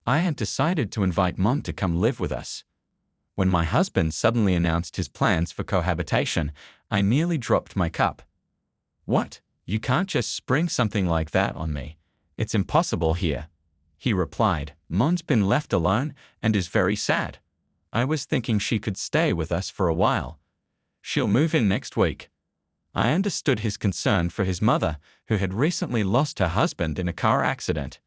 I had decided to invite Mom to come live with us. When my husband suddenly announced his plans for cohabitation, I nearly dropped my cup. "What? You can't just spring something like that on me. It's impossible here," he replied. "Mom's been left alone and is very sad. I was thinking she could stay with us for a while. She'll move in next week." I understood his concern for his mother, who had recently lost her husband in a car accident.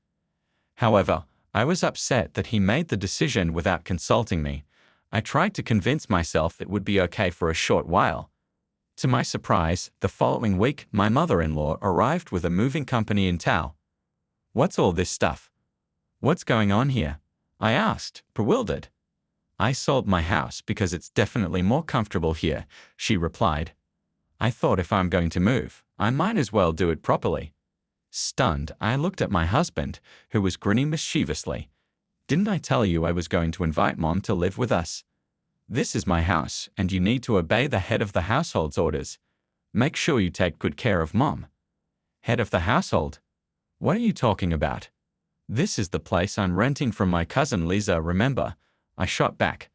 However, I was upset that he made the decision without consulting me. I tried to convince myself it would be okay for a short while. To my surprise, the following week, my mother-in-law arrived with a moving company in tow. "What's all this stuff? What's going on here?" I asked, bewildered. "I sold my house because it's definitely more comfortable here," she replied. "I thought if I'm going to move, I might as well do it properly." Stunned, I looked at my husband, who was grinning mischievously. "Didn't I tell you I was going to invite Mom to live with us? This is my house, and you need to obey the head of the household's orders. Make sure you take good care of Mom." "Head of the household? What are you talking about? This is the place I'm renting from my cousin Lisa, remember?" I shot back.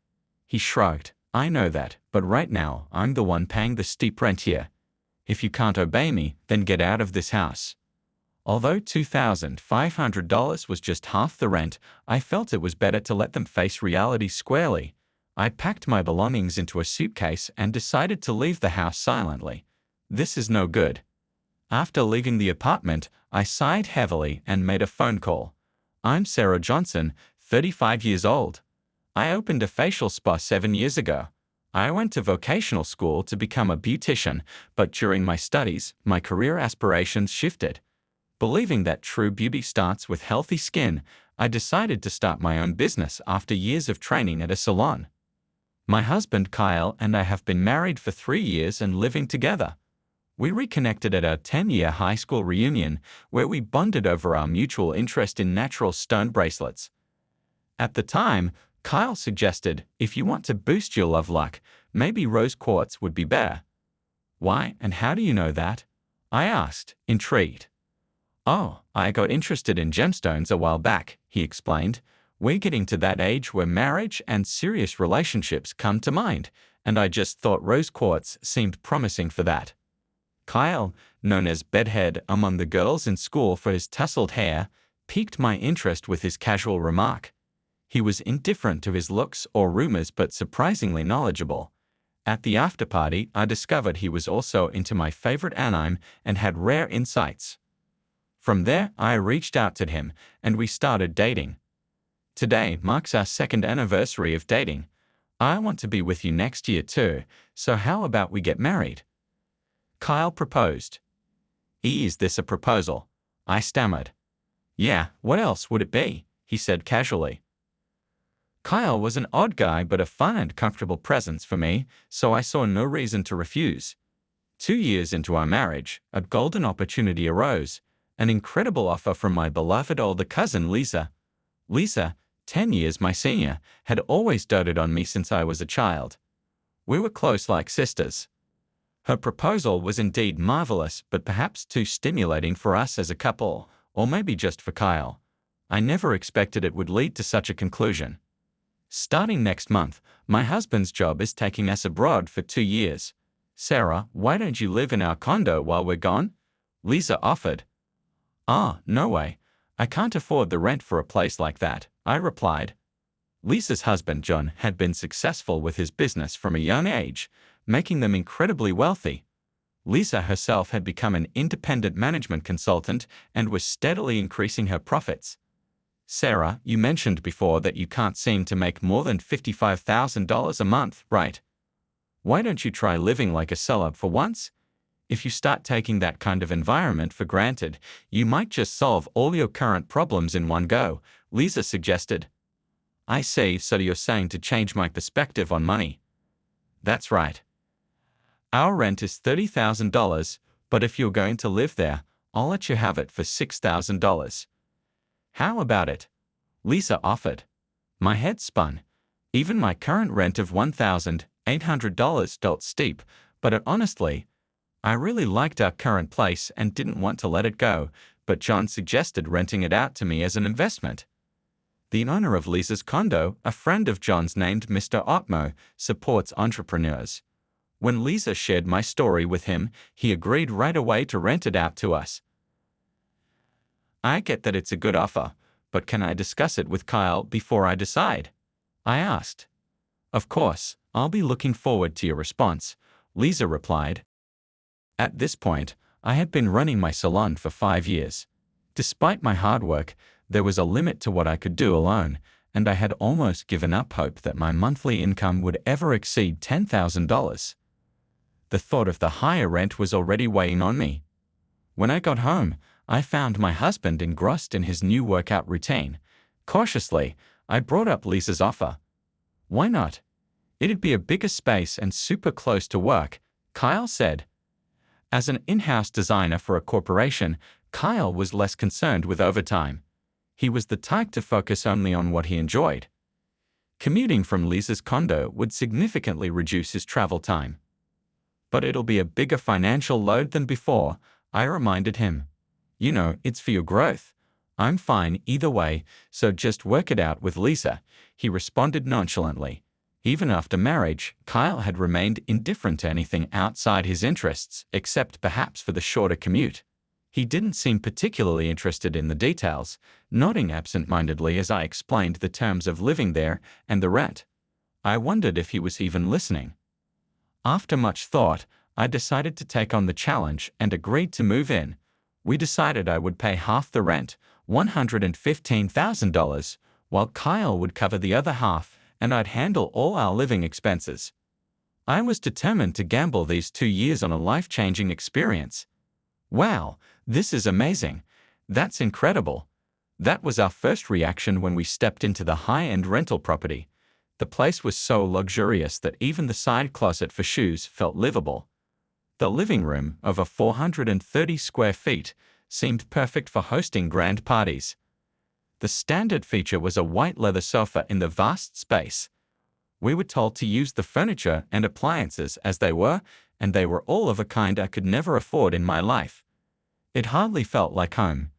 He shrugged. "I know that, but right now, I'm the one paying the steep rent here. If you can't obey me, then get out of this house." Although $2,500 was just half the rent, I felt it was better to let them face reality squarely. I packed my belongings into a suitcase and decided to leave the house silently. This is no good. After leaving the apartment, I sighed heavily and made a phone call. "I'm Sarah Johnson, 35 years old. I opened a facial spa 7 years ago. I went to vocational school to become a beautician, but during my studies, my career aspirations shifted. Believing that true beauty starts with healthy skin, I decided to start my own business after years of training at a salon. My husband Kyle and I have been married for 3 years and living together. We reconnected at our 10-year high school reunion, where we bonded over our mutual interest in natural stone bracelets. At the time, Kyle suggested, if you want to boost your love luck, maybe rose quartz would be better. "Why, and how do you know that?" I asked, intrigued. "Oh, I got interested in gemstones a while back," he explained. "We're getting to that age where marriage and serious relationships come to mind, and I just thought rose quartz seemed promising for that." Kyle, known as Bedhead among the girls in school for his tousled hair, piqued my interest with his casual remark. He was indifferent to his looks or rumors but surprisingly knowledgeable. At the after-party, I discovered he was also into my favorite anime and had rare insights. From there, I reached out to him, and we started dating. Today marks our 2nd anniversary of dating. I want to be with you next year too, so how about we get married?" Kyle proposed. "Is this a proposal?" I stammered. "Yeah, what else would it be?" he said casually. Kyle was an odd guy but a fun and comfortable presence for me, so I saw no reason to refuse. 2 years into our marriage, a golden opportunity arose, an incredible offer from my beloved older cousin Lisa. Lisa, 10 years my senior, had always doted on me since I was a child. We were close like sisters. Her proposal was indeed marvelous, but perhaps too stimulating for us as a couple, or maybe just for Kyle. I never expected it would lead to such a conclusion. "Starting next month, my husband's job is taking us abroad for 2 years. Sarah, why don't you live in our condo while we're gone?" Lisa offered. "Ah, no way. I can't afford the rent for a place like that," I replied. Lisa's husband John had been successful with his business from a young age, making them incredibly wealthy. Lisa herself had become an independent management consultant and was steadily increasing her profits. "Sarah, you mentioned before that you can't seem to make more than $55,000 a month, right? Why don't you try living like a celeb for once? If you start taking that kind of environment for granted, you might just solve all your current problems in one go," Lisa suggested. "I see, so you're saying to change my perspective on money." "That's right. Our rent is $30,000, but if you're going to live there, I'll let you have it for $6,000. "How about it?" Lisa offered. My head spun. Even my current rent of $1,800 felt steep, but honestly, I really liked our current place and didn't want to let it go, but John suggested renting it out to me as an investment. The owner of Lisa's condo, a friend of John's named Mr. Otmo, supports entrepreneurs. When Lisa shared my story with him, he agreed right away to rent it out to us. I get that it's a good offer, but can I discuss it with Kyle before I decide? I asked. Of course, I'll be looking forward to your response, Lisa replied. At this point, I had been running my salon for 5 years. Despite my hard work, there was a limit to what I could do alone, and I had almost given up hope that my monthly income would ever exceed $10,000. The thought of the higher rent was already weighing on me. When I got home, I found my husband engrossed in his new workout routine. Cautiously, I brought up Lisa's offer. Why not? It'd be a bigger space and super close to work, Kyle said. As an in-house designer for a corporation, Kyle was less concerned with overtime. He was the type to focus only on what he enjoyed. Commuting from Lisa's condo would significantly reduce his travel time. But it'll be a bigger financial load than before, I reminded him. You know, it's for your growth. I'm fine either way, so just work it out with Lisa, he responded nonchalantly. Even after marriage, Kyle had remained indifferent to anything outside his interests, except perhaps for the shorter commute. He didn't seem particularly interested in the details, nodding absent-mindedly as I explained the terms of living there and the rent. I wondered if he was even listening. After much thought, I decided to take on the challenge and agreed to move in. We decided I would pay half the rent, $115,000, while Kyle would cover the other half, and I'd handle all our living expenses. I was determined to gamble these 2 years on a life-changing experience. Wow, this is amazing. That's incredible. That was our first reaction when we stepped into the high-end rental property. The place was so luxurious that even the side closet for shoes felt livable. The living room, over 430 square feet, seemed perfect for hosting grand parties. The standard feature was a white leather sofa in the vast space. We were told to use the furniture and appliances as they were, and they were all of a kind I could never afford in my life. It hardly felt like home.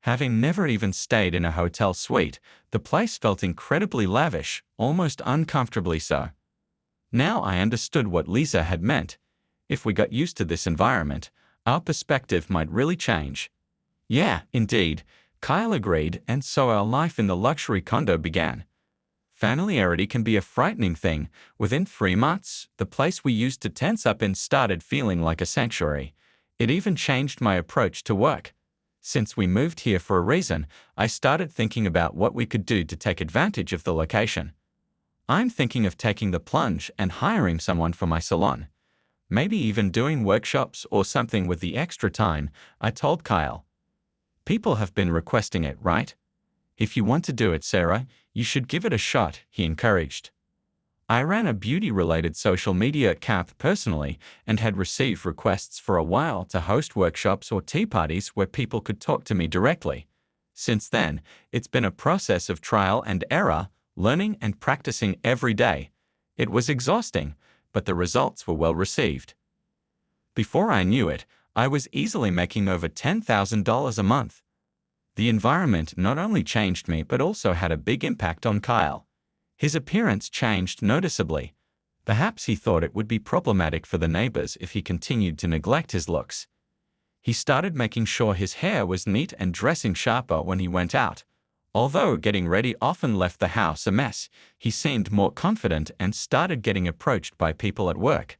Having never even stayed in a hotel suite, the place felt incredibly lavish, almost uncomfortably so. Now I understood what Lisa had meant. If we got used to this environment, our perspective might really change. Yeah, indeed, Kyle agreed, and so our life in the luxury condo began. Familiarity can be a frightening thing. Within 3 months, the place we used to tense up in started feeling like a sanctuary. It even changed my approach to work. Since we moved here for a reason, I started thinking about what we could do to take advantage of the location. I'm thinking of taking the plunge and hiring someone for my salon. Maybe even doing workshops or something with the extra time, I told Kyle. People have been requesting it, right? If you want to do it, Sarah, you should give it a shot, he encouraged. I ran a beauty-related social media account personally and had received requests for a while to host workshops or tea parties where people could talk to me directly. Since then, it's been a process of trial and error, learning and practicing every day. It was exhausting, but the results were well received. Before I knew it, I was easily making over $10,000 a month. The environment not only changed me but also had a big impact on Kyle. His appearance changed noticeably. Perhaps he thought it would be problematic for the neighbors if he continued to neglect his looks. He started making sure his hair was neat and dressing sharper when he went out. Although getting ready often left the house a mess, he seemed more confident and started getting approached by people at work.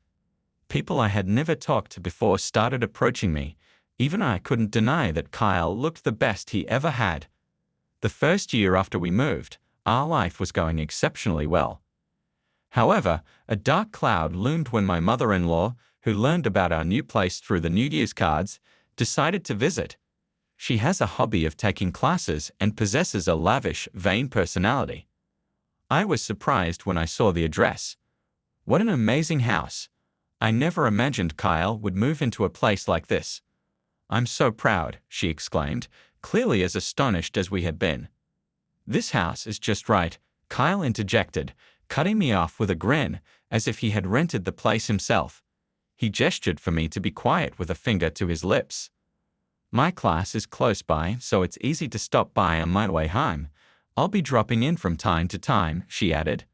People I had never talked to before started approaching me. Even I couldn't deny that Kyle looked the best he ever had. The first year after we moved, our life was going exceptionally well. However, a dark cloud loomed when my mother-in-law, who learned about our new place through the New Year's cards, decided to visit. She has a hobby of taking classes and possesses a lavish, vain personality. I was surprised when I saw the address. What an amazing house! I never imagined Kyle would move into a place like this. I'm so proud, she exclaimed, clearly as astonished as we had been. This house is just right, Kyle interjected, cutting me off with a grin, as if he had rented the place himself. He gestured for me to be quiet with a finger to his lips. My class is close by, so it's easy to stop by on my way home. I'll be dropping in from time to time, she added.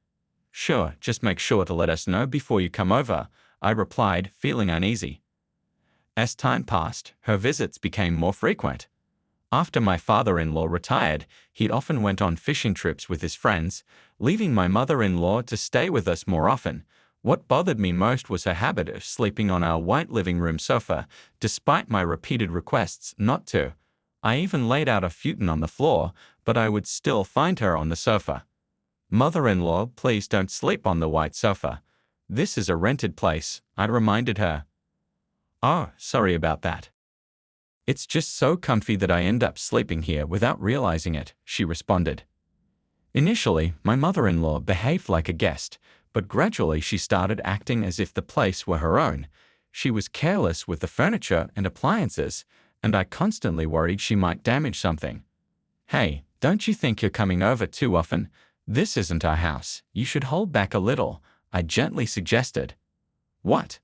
Sure, just make sure to let us know before you come over, I replied, feeling uneasy. As time passed, her visits became more frequent. After my father-in-law retired, he often went on fishing trips with his friends, leaving my mother-in-law to stay with us more often. What bothered me most was her habit of sleeping on our white living room sofa, despite my repeated requests not to. I even laid out a futon on the floor, but I would still find her on the sofa. Mother-in-law, please don't sleep on the white sofa. This is a rented place, I reminded her. Oh, sorry about that. It's just so comfy that I end up sleeping here without realizing it, she responded. Initially, my mother-in-law behaved like a guest, but gradually she started acting as if the place were her own. She was careless with the furniture and appliances, and I constantly worried she might damage something. Hey, don't you think you're coming over too often? This isn't our house. You should hold back a little, I gently suggested. What?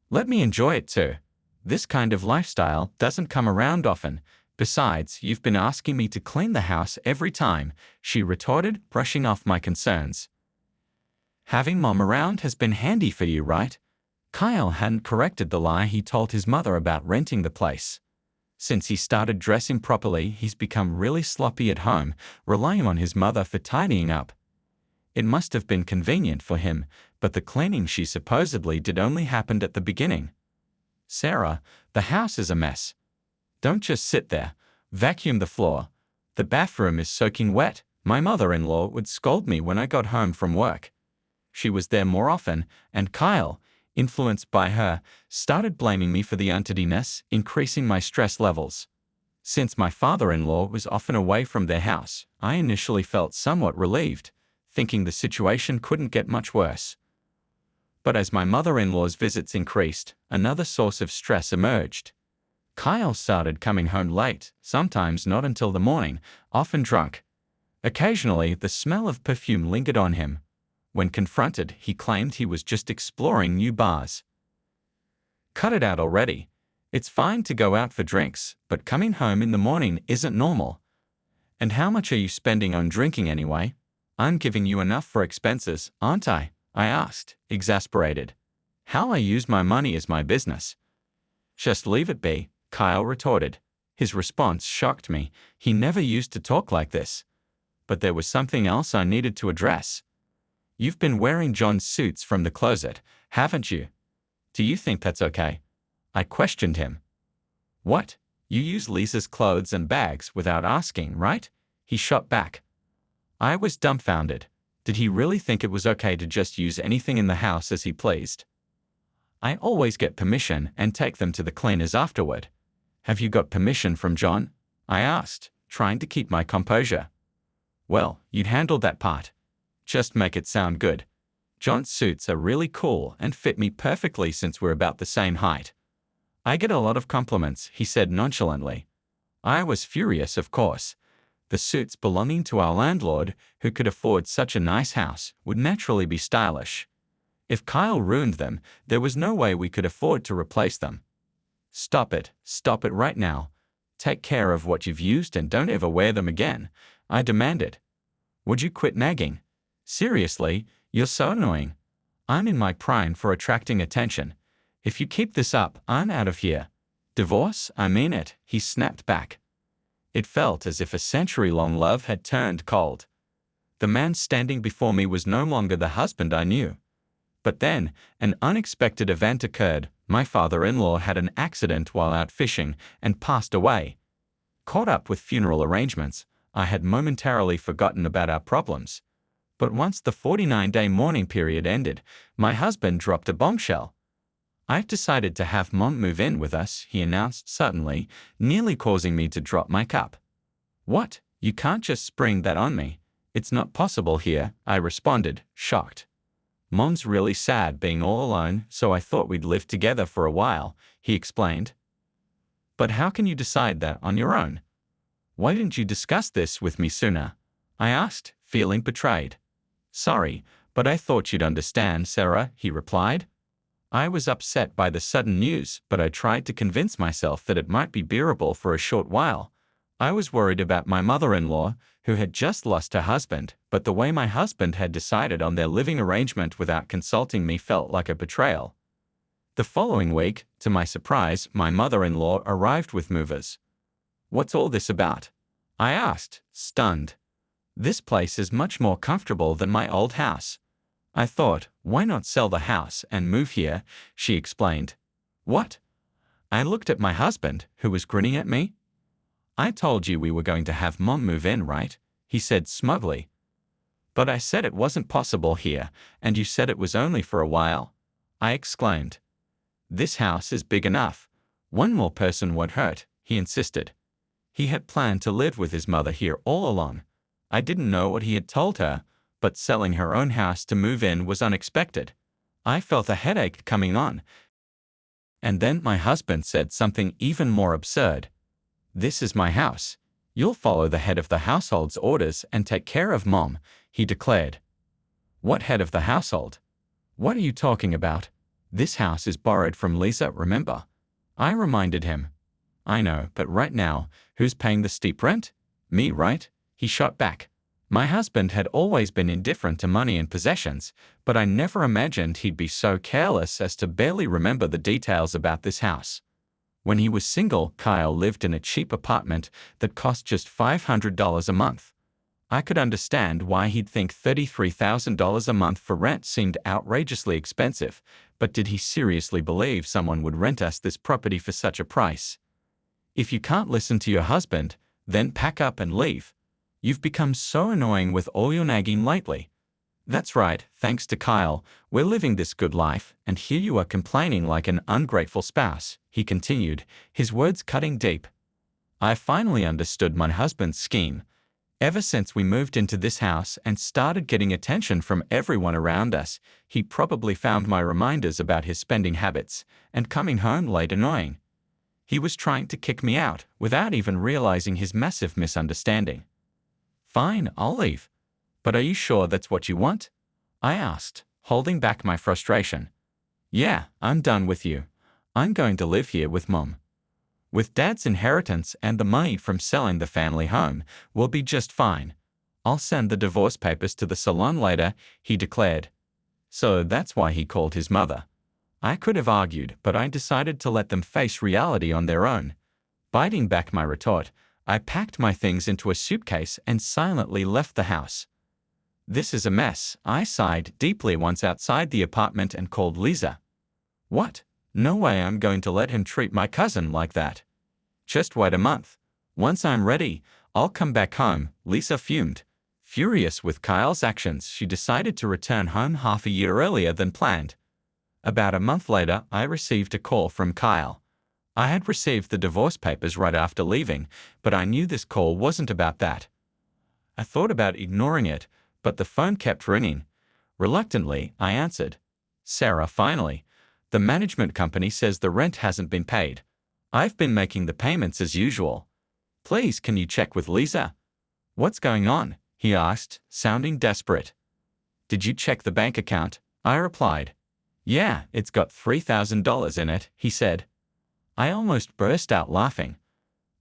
Let me enjoy it too. This kind of lifestyle doesn't come around often. Besides, you've been asking me to clean the house every time, she retorted, brushing off my concerns. Having Mom around has been handy for you, right? Kyle hadn't corrected the lie he told his mother about renting the place. Since he started dressing properly, he's become really sloppy at home, relying on his mother for tidying up. It must have been convenient for him, but the cleaning she supposedly did only happened at the beginning. Sarah, the house is a mess. Don't just sit there. Vacuum the floor. The bathroom is soaking wet. My mother-in-law would scold me when I got home from work. She was there more often, and Kyle, influenced by her, started blaming me for the untidiness, increasing my stress levels. Since my father-in-law was often away from their house, I initially felt somewhat relieved, thinking the situation couldn't get much worse. But as my mother-in-law's visits increased, another source of stress emerged. Kyle started coming home late, sometimes not until the morning, often drunk. Occasionally, the smell of perfume lingered on him. When confronted, he claimed he was just exploring new bars. Cut it out already. It's fine to go out for drinks, but coming home in the morning isn't normal. And how much are you spending on drinking anyway? I'm giving you enough for expenses, aren't I? I asked, exasperated. How I use my money is my business. Just leave it be, Kyle retorted. His response shocked me. He never used to talk like this. But there was something else I needed to address. You've been wearing John's suits from the closet, haven't you? Do you think that's okay? I questioned him. What? You use Lisa's clothes and bags without asking, right? He shot back. I was dumbfounded. Did he really think it was okay to just use anything in the house as he pleased? I always get permission and take them to the cleaners afterward. Have you got permission from John? I asked, trying to keep my composure. Well, you'd handle that part. Just make it sound good. John's suits are really cool and fit me perfectly since we're about the same height. I get a lot of compliments, he said nonchalantly. I was furious, of course. The suits belonging to our landlord, who could afford such a nice house, would naturally be stylish. If Kyle ruined them, there was no way we could afford to replace them. Stop it right now. Take care of what you've used and don't ever wear them again, I demanded. Would you quit nagging? Seriously, you're so annoying. I'm in my prime for attracting attention. If you keep this up, I'm out of here. Divorce? I mean it, he snapped back. It felt as if a century-long love had turned cold. The man standing before me was no longer the husband I knew. But then, an unexpected event occurred. My father-in-law had an accident while out fishing and passed away. Caught up with funeral arrangements, I had momentarily forgotten about our problems. But once the 49-day mourning period ended, my husband dropped a bombshell. I've decided to have Mom move in with us, he announced suddenly, nearly causing me to drop my cup. What? You can't just spring that on me. It's not possible here, I responded, shocked. Mom's really sad being all alone, so I thought we'd live together for a while, he explained. But how can you decide that on your own? Why didn't you discuss this with me sooner? I asked, feeling betrayed. Sorry, but I thought you'd understand, Sarah, he replied. I was upset by the sudden news, but I tried to convince myself that it might be bearable for a short while. I was worried about my mother-in-law, who had just lost her husband, but the way my husband had decided on their living arrangement without consulting me felt like a betrayal. The following week, to my surprise, my mother-in-law arrived with movers. "What's all this about?" I asked, stunned. "This place is much more comfortable than my old house." I thought, why not sell the house and move here? She explained. "What?" I looked at my husband, who was grinning at me. "I told you we were going to have Mom move in, right?" he said smugly. "But I said it wasn't possible here, and you said it was only for a while," I exclaimed. "This house is big enough. One more person won't hurt," he insisted. He had planned to live with his mother here all along. I didn't know what he had told her, but selling her own house to move in was unexpected. I felt a headache coming on. And then my husband said something even more absurd. "This is my house. You'll follow the head of the household's orders and take care of Mom," he declared. "What head of the household? What are you talking about? This house is borrowed from Lisa, remember?" I reminded him. "I know, but right now, who's paying the steep rent? Me, right?" he shot back. My husband had always been indifferent to money and possessions, but I never imagined he'd be so careless as to barely remember the details about this house. When he was single, Kyle lived in a cheap apartment that cost just $500 a month. I could understand why he'd think $33,000 a month for rent seemed outrageously expensive, but did he seriously believe someone would rent us this property for such a price? If you can't listen to your husband, then pack up and leave. You've become so annoying with all your nagging lately. That's right, thanks to Kyle, we're living this good life, and here you are complaining like an ungrateful spouse, he continued, his words cutting deep. I finally understood my husband's scheme. Ever since we moved into this house and started getting attention from everyone around us, he probably found my reminders about his spending habits and coming home late annoying. He was trying to kick me out without even realizing his massive misunderstanding. "Fine, I'll leave. But are you sure that's what you want?" I asked, holding back my frustration. "Yeah, I'm done with you. I'm going to live here with Mom. With Dad's inheritance and the money from selling the family home, we'll be just fine. I'll send the divorce papers to the salon later," he declared. So that's why he called his mother. I could have argued, but I decided to let them face reality on their own. Biting back my retort, I packed my things into a suitcase and silently left the house. "This is a mess," I sighed deeply once outside the apartment and called Lisa. "What? No way I'm going to let him treat my cousin like that. Just wait a month. Once I'm ready, I'll come back home," Lisa fumed. Furious with Kyle's actions, she decided to return home half a year earlier than planned. About a month later, I received a call from Kyle. I had received the divorce papers right after leaving, but I knew this call wasn't about that. I thought about ignoring it, but the phone kept ringing. Reluctantly, I answered. "Sarah, finally. The management company says the rent hasn't been paid. I've been making the payments as usual. Please, can you check with Lisa?" "What's going on?" he asked, sounding desperate. "Did you check the bank account?" I replied. "Yeah, it's got $3,000 in it," he said. I almost burst out laughing.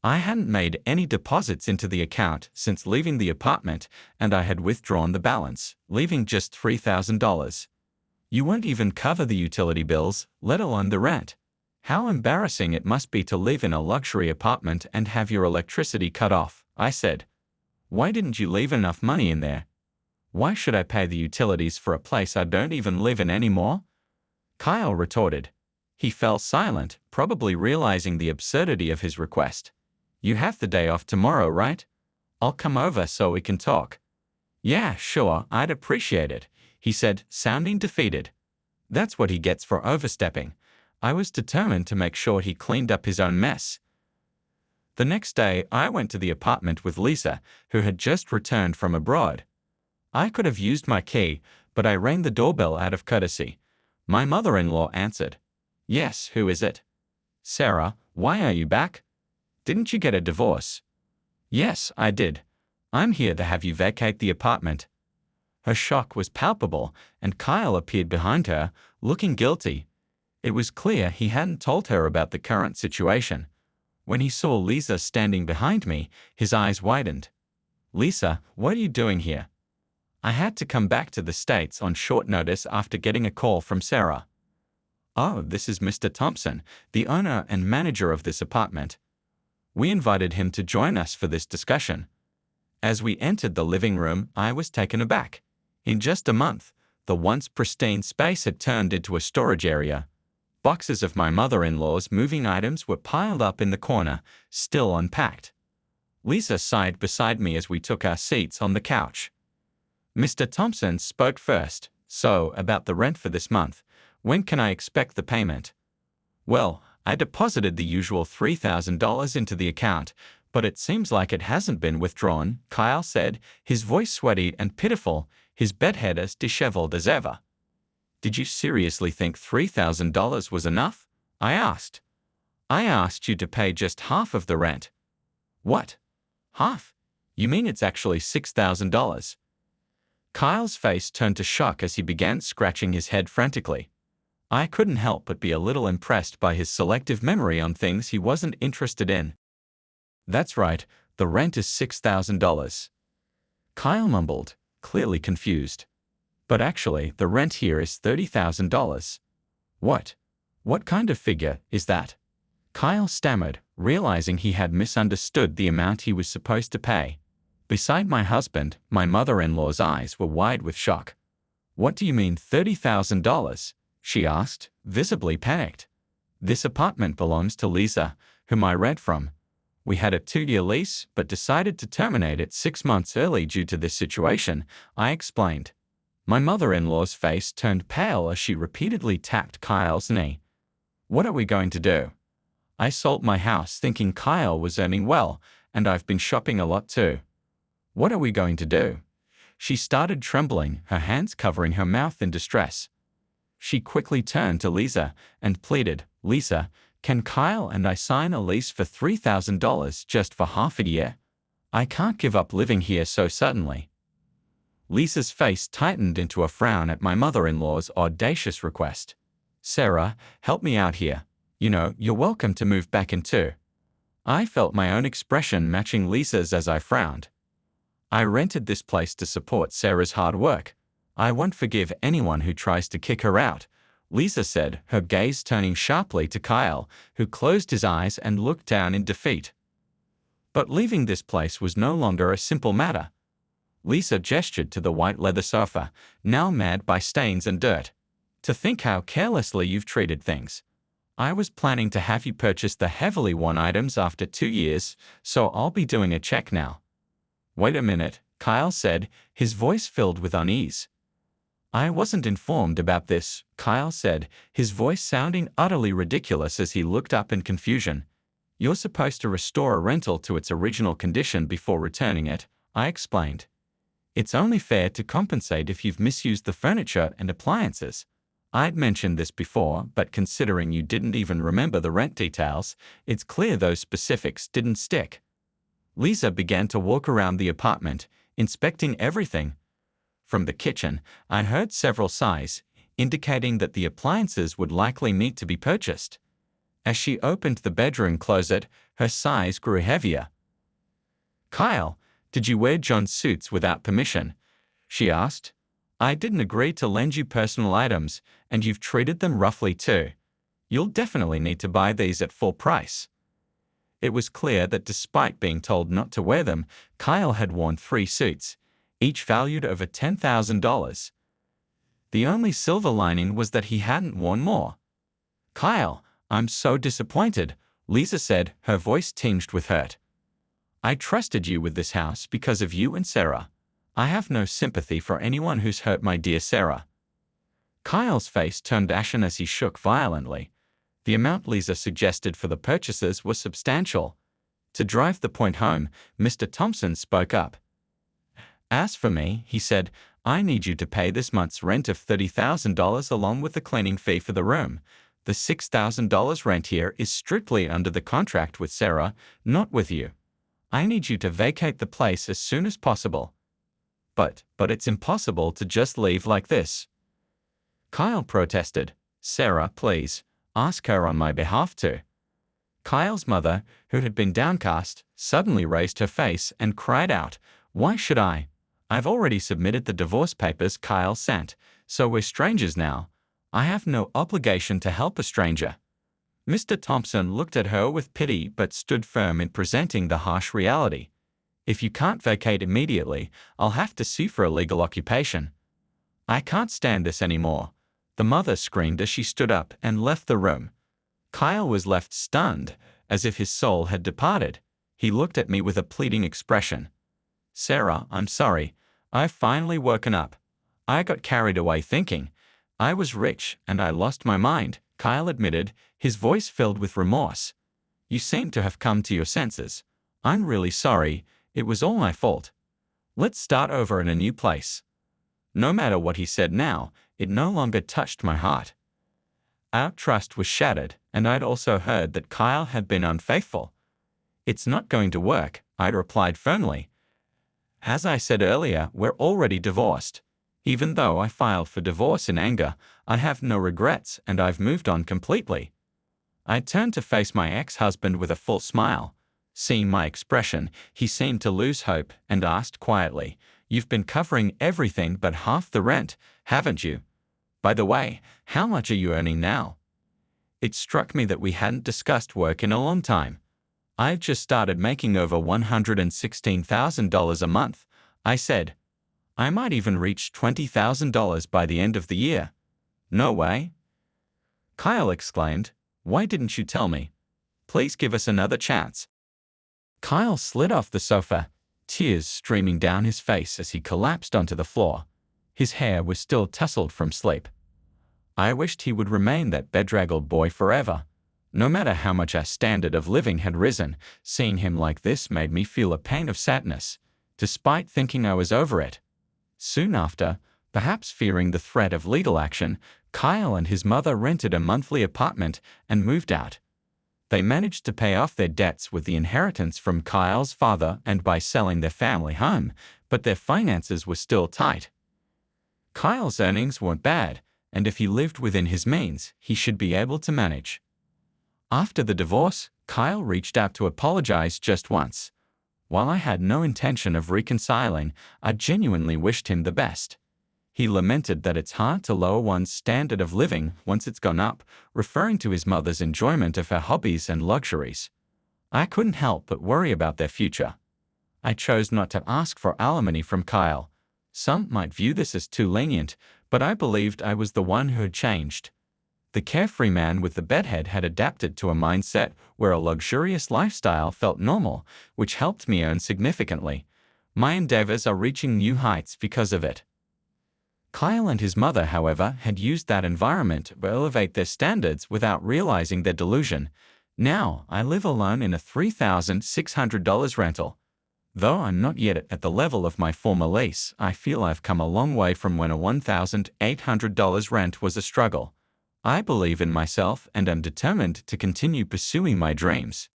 I hadn't made any deposits into the account since leaving the apartment, and I had withdrawn the balance, leaving just $3,000. "You won't even cover the utility bills, let alone the rent. How embarrassing it must be to live in a luxury apartment and have your electricity cut off," I said. "Why didn't you leave enough money in there? Why should I pay the utilities for a place I don't even live in anymore?" Kyle retorted. He fell silent, probably realizing the absurdity of his request. "You have the day off tomorrow, right? I'll come over so we can talk." "Yeah, sure, I'd appreciate it," he said, sounding defeated. That's what he gets for overstepping. I was determined to make sure he cleaned up his own mess. The next day, I went to the apartment with Lisa, who had just returned from abroad. I could have used my key, but I rang the doorbell out of courtesy. My mother-in-law answered. "Yes, who is it?" "Sarah, why are you back? Didn't you get a divorce?" "Yes, I did. I'm here to have you vacate the apartment." Her shock was palpable, and Kyle appeared behind her, looking guilty. It was clear he hadn't told her about the current situation. When he saw Lisa standing behind me, his eyes widened. Lisa, what are you doing here? I had to come back to the States on short notice after getting a call from Sarah. Oh, this is Mr. Thompson, the owner and manager of this apartment. We invited him to join us for this discussion. As we entered the living room, I was taken aback. In just a month, the once pristine space had turned into a storage area. Boxes of my mother-in-law's moving items were piled up in the corner, still unpacked. Lisa sighed beside me as we took our seats on the couch. Mr. Thompson spoke first. So, about the rent for this month, when can I expect the payment? Well, I deposited the usual $3,000 into the account, but it seems like it hasn't been withdrawn, Kyle said, his voice sweaty and pitiful, his bedhead as disheveled as ever. Did you seriously think $3,000 was enough? I asked. I asked you to pay just half of the rent. What? Half? You mean it's actually $6,000? Kyle's face turned to shock as he began scratching his head frantically. I couldn't help but be a little impressed by his selective memory on things he wasn't interested in. That's right, the rent is $6,000. Kyle mumbled, clearly confused. But actually, the rent here is $30,000. What? What kind of figure is that? Kyle stammered, realizing he had misunderstood the amount he was supposed to pay. Beside my husband, my mother-in-law's eyes were wide with shock. What do you mean $30,000? She asked, visibly panicked. This apartment belongs to Lisa, whom I rent from. We had a 2-year lease, but decided to terminate it 6 months early due to this situation, I explained. My mother-in-law's face turned pale as she repeatedly tapped Kyle's knee. What are we going to do? I sold my house thinking Kyle was earning well, and I've been shopping a lot too. What are we going to do? She started trembling, her hands covering her mouth in distress. She quickly turned to Lisa and pleaded, Lisa, can Kyle and I sign a lease for $3,000 just for half a year? I can't give up living here so suddenly. Lisa's face tightened into a frown at my mother-in-law's audacious request. Sarah, help me out here. You know, you're welcome to move back in too. I felt my own expression matching Lisa's as I frowned. I rented this place to support Sarah's hard work. I won't forgive anyone who tries to kick her out, Lisa said, her gaze turning sharply to Kyle, who closed his eyes and looked down in defeat. But leaving this place was no longer a simple matter. Lisa gestured to the white leather sofa, now marred by stains and dirt. To think how carelessly you've treated things. I was planning to have you purchase the heavily worn items after 2 years, so I'll be doing a check now. Wait a minute, Kyle said, his voice filled with unease. I wasn't informed about this, Kyle said, his voice sounding utterly ridiculous as he looked up in confusion. You're supposed to restore a rental to its original condition before returning it, I explained. It's only fair to compensate if you've misused the furniture and appliances. I'd mentioned this before, but considering you didn't even remember the rent details, it's clear those specifics didn't stick. Lisa began to walk around the apartment, inspecting everything. From the kitchen, I heard several sighs, indicating that the appliances would likely need to be purchased. As she opened the bedroom closet, her sighs grew heavier. Kyle, did you wear John's suits without permission? She asked. I didn't agree to lend you personal items, and you've treated them roughly too. You'll definitely need to buy these at full price. It was clear that despite being told not to wear them, Kyle had worn 3 suits, each valued over $10,000. The only silver lining was that he hadn't worn more. Kyle, I'm so disappointed, Lisa said, her voice tinged with hurt. I trusted you with this house because of you and Sarah. I have no sympathy for anyone who's hurt my dear Sarah. Kyle's face turned ashen as he shook violently. The amount Lisa suggested for the purchases was substantial. To drive the point home, Mr. Thompson spoke up. As for me, he said, I need you to pay this month's rent of $30,000 along with the cleaning fee for the room. The $6,000 rent here is strictly under the contract with Sarah, not with you. I need you to vacate the place as soon as possible. But it's impossible to just leave like this. Kyle protested. Sarah, please, ask her on my behalf to. Kyle's mother, who had been downcast, suddenly raised her face and cried out, Why should I? I've already submitted the divorce papers Kyle sent, so we're strangers now. I have no obligation to help a stranger. Mr. Thompson looked at her with pity but stood firm in presenting the harsh reality. If you can't vacate immediately, I'll have to sue for illegal occupation. I can't stand this anymore, the mother screamed as she stood up and left the room. Kyle was left stunned, as if his soul had departed. He looked at me with a pleading expression. Sarah, I'm sorry. I've finally woken up. I got carried away thinking I was rich and I lost my mind, Kyle admitted, his voice filled with remorse. You seem to have come to your senses. I'm really sorry. It was all my fault. Let's start over in a new place. No matter what he said now, it no longer touched my heart. Our trust was shattered, and I'd also heard that Kyle had been unfaithful. It's not going to work, I'd replied firmly. As I said earlier, we're already divorced. Even though I filed for divorce in anger, I have no regrets and I've moved on completely. I turned to face my ex-husband with a full smile. Seeing my expression, he seemed to lose hope and asked quietly, You've been covering everything but half the rent, haven't you? By the way, how much are you earning now? It struck me that we hadn't discussed work in a long time. I've just started making over $116,000 a month, I said. I might even reach $20,000 by the end of the year. No way. Kyle exclaimed, Why didn't you tell me? Please give us another chance. Kyle slid off the sofa, tears streaming down his face as he collapsed onto the floor. His hair was still tousled from sleep. I wished he would remain that bedraggled boy forever. No matter how much our standard of living had risen, seeing him like this made me feel a pain of sadness, despite thinking I was over it. Soon after, perhaps fearing the threat of legal action, Kyle and his mother rented a monthly apartment and moved out. They managed to pay off their debts with the inheritance from Kyle's father and by selling their family home, but their finances were still tight. Kyle's earnings weren't bad, and if he lived within his means, he should be able to manage. After the divorce, Kyle reached out to apologize just once. While I had no intention of reconciling, I genuinely wished him the best. He lamented that it's hard to lower one's standard of living once it's gone up, referring to his mother's enjoyment of her hobbies and luxuries. I couldn't help but worry about their future. I chose not to ask for alimony from Kyle. Some might view this as too lenient, but I believed I was the one who had changed. The carefree man with the bedhead had adapted to a mindset where a luxurious lifestyle felt normal, which helped me earn significantly. My endeavors are reaching new heights because of it. Kyle and his mother, however, had used that environment to elevate their standards without realizing their delusion. Now, I live alone in a $3,600 rental. Though I'm not yet at the level of my former lease, I feel I've come a long way from when a $1,800 rent was a struggle. I believe in myself and am determined to continue pursuing my dreams.